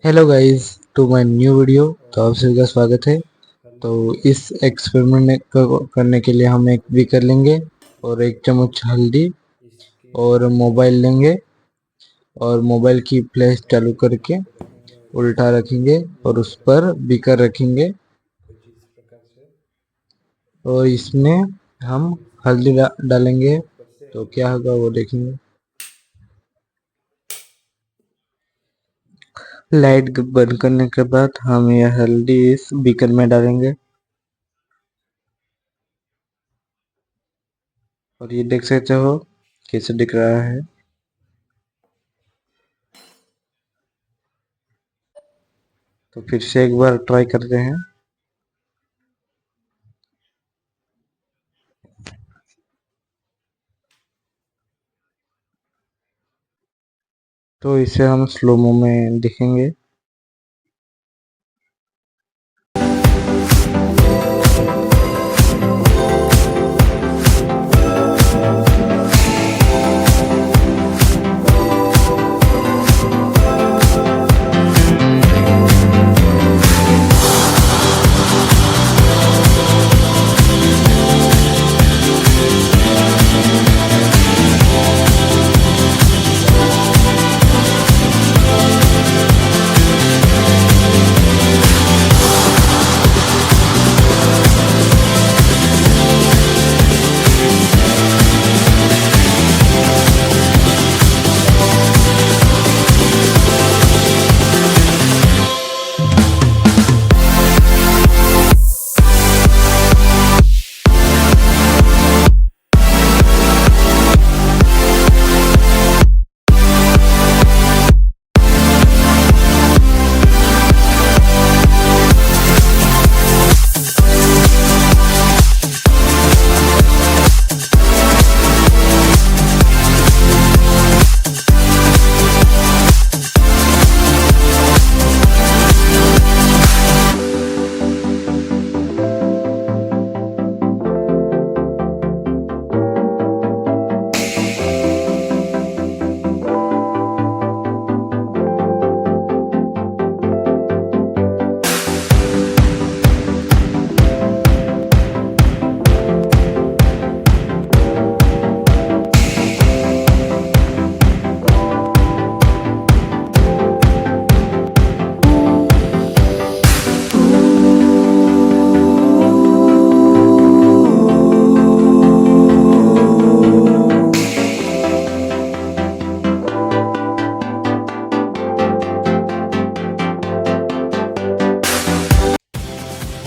Hello guys to my new video. तो आप सभी का स्वागत है। तो इस एक्सपेरिमेंट को करने के लिए हम एक बीकर लेंगे और एक चम्मच हल्दी और मोबाइल लेंगे और मोबाइल की फ्लैश चालू करके उल्टा रखेंगे और उस पर बीकर रखेंगे और इसमें हम हल्दी डालेंगे। तो क्या होगा वो देखेंगे। लाइट बंद करने के बाद हम यह हल्दी इस बीकर में डालेंगे और ये देख सकते हो कैसे दिख रहा है। तो फिर से एक बार ट्राई करते हैं। तो इसे हम स्लोमो में देखेंगे।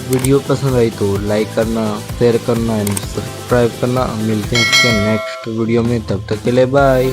वीडियो पसंद आई तो लाइक करना, शेयर करना एंड सब्सक्राइब करना। मिलते हैं इसके नेक्स्ट वीडियो में, तब तक के लिए बाय।